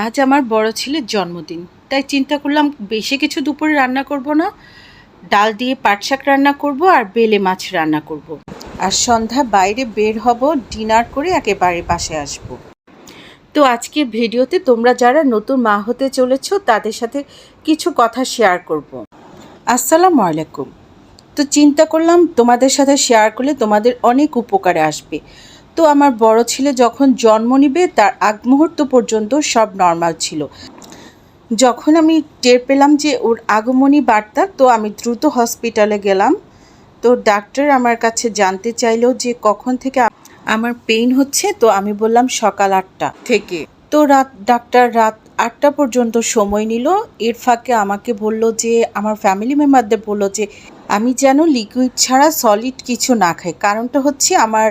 আজ আমার বড় ছেলের জন্মদিন, তাই চিন্তা করলাম বেশি কিছু দুপুরে রান্না করব না। ডাল দিয়ে পাট শাক রান্না করব আর বেলে মাছ রান্না করব। আর সন্ধ্যা বাইরে বের হব, ডিনার করে একেবারে বাসায় আসব। তো আজকের ভিডিওতে তোমরা যারা নতুন মা হতে চলেছ তাদের সাথে কিছু কথা শেয়ার করব। আসসালামু আলাইকুম। তো চিন্তা করলাম তোমাদের সাথে শেয়ার করলে তোমাদের অনেক উপকারে আসবে। তো আমার বড় ছেলে যখন জন্ম নিবে তার আগ মুহূর্ত পর্যন্ত সব নর্মাল ছিল। যখন আমি টের পেলাম যে ওর আগমনী বার্তা, তো আমি দ্রুত হসপিটালে গেলাম। তো ডাক্তার আমার কাছে জানতে চাইলো যে কখন থেকে আমার পেইন হচ্ছে। তো আমি বললাম সকাল 8টা থেকে। তো ডাক্তার রাত 8টা পর্যন্ত সময় নিল। এর ফাঁকে আমাকে বলল যে আমার ফ্যামিলি মেম্বারদের বলল যে আমি যেন লিকুইড ছাড়া সলিড কিছু না খাই। কারণটা হচ্ছে আমার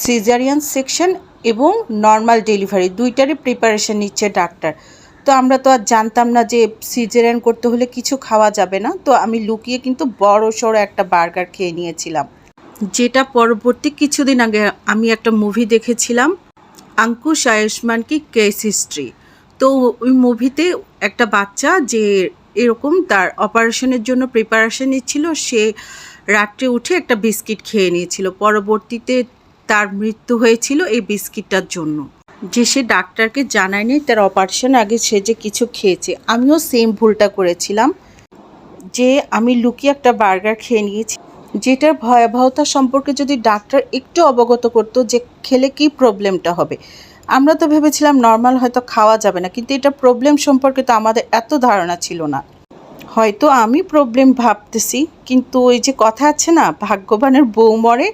সিজারিয়ান সেকশন এবং নর্মাল ডেলিভারি দুইটারই প্রিপারেশন নিচ্ছে ডাক্তার। তো আমরা তো আর জানতাম না যে সিজারিয়ান করতে হলে কিছু খাওয়া যাবে না। তো আমি লুকিয়ে কিন্তু বড় সড়ো একটা বার্গার খেয়ে নিয়েছিলাম, যেটা পরবর্তী কিছুদিন আগে আমি একটা মুভি দেখেছিলাম, আঙ্কুশ আয়ুষ্মান কি কেস হিস্ট্রি। তো ওই মুভিতে একটা বাচ্চা যে এরকম তার অপারেশনের জন্য প্রিপারেশন নিচ্ছিল, সে রাত্রে উঠে একটা বিস্কিট খেয়ে নিয়েছিল। পরবর্তীতে তার মৃত্যু হয়েছিল এই বিস্কিটটার জন্য, যে সে ডাক্তারকে জানায়নি তার অপারেশন আগে সে যে কিছু খেয়েছে। আমিও সেম ভুলটা করেছিলাম, যে আমি লুকিয়ে একটা বার্গার খেয়ে নিয়েছি, যেটার ভয়াবহতা সম্পর্কে যদি ডাক্তার একটু অবগত করতো যে খেলে কি প্রবলেমটা হবে। আমরা তো ভেবেছিলাম নর্মাল হয়তো খাওয়া যাবে না, কিন্তু এটা প্রবলেম সম্পর্কে তো আমাদের এত ধারণা ছিল না। হয়তো আমি প্রবলেম ভাবতেছি, কিন্তু ওই যে কথা আছে না, ভাগ্যবানের বউ মরে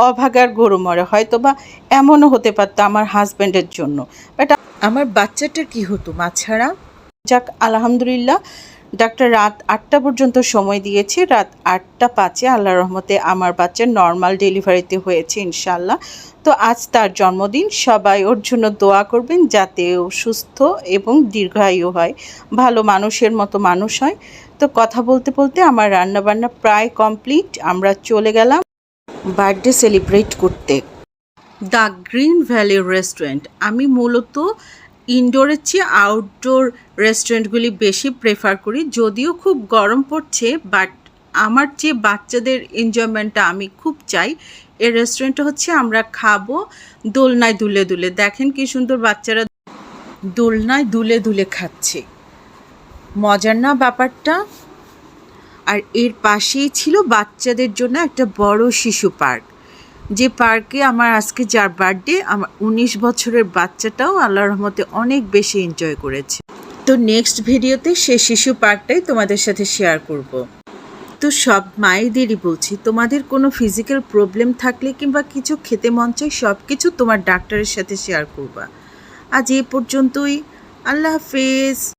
অভাগার গরু মরে, হয়তো বা এমনও হতে পারতো আমার হাজব্যান্ডের জন্য। বাট আমার বাচ্চাটার কি হতো মা ছাড়া। যাক, আলহামদুলিল্লাহ ডাক্তার রাত 8টা পর্যন্ত সময় দিয়েছে। রাত 8টা 5-এ আল্লাহর রহমতে আমার বাচ্চার নর্মাল ডেলিভারিতে হয়েছে ইনশাল্লাহ। তো আজ তার জন্মদিন, সবাই ওর জন্য দোয়া করবেন যাতে ও সুস্থ এবং দীর্ঘায়ু হয়, ভালো মানুষের মতো মানুষ হয়। তো কথা বলতে বলতে আমার রান্নাবান্না প্রায় কমপ্লিট। আমরা চলে গেলাম বার্থডে সেলিব্রেট করতে দ্য গ্রিন ভ্যালি রেস্টুরেন্ট। আমি মূলত ইনডোরের চেয়ে আউটডোর রেস্টুরেন্টগুলি বেশি প্রেফার করি, যদিও খুব গরম পড়ছে, বাট আমার চেয়ে বাচ্চাদের এনজয়মেন্টটা আমি খুব চাই। এই রেস্টুরেন্টটা হচ্ছে আমরা খাবো দোলনায় দুলে দুলে। দেখেন কি সুন্দর বাচ্চারা দোলনায় দুলে দুলে খাচ্ছে, মজার না ব্যাপারটা। আর এর পাশেই ছিল বাচ্চাদের জন্য একটা বড় শিশু পার্ক, যে পার্কে আমার আজকে যার বার্থডে, আমার 19 বছরের বাচ্চাটাও আল্লাহর রহমতে অনেক বেশি এনজয় করেছে। তো নেক্সট ভিডিওতে সে শিশু পার্কটাই তোমাদের সাথে শেয়ার করব। তো সব মায়েদেরই বলছি, তোমাদের কোনো ফিজিক্যাল প্রবলেম থাকলে কিংবা কিছু খেতে মন চায়, সব কিছু তোমার ডাক্তারের সাথে শেয়ার করবা। আজ এই পর্যন্তই। আল্লাহ হাফেজ।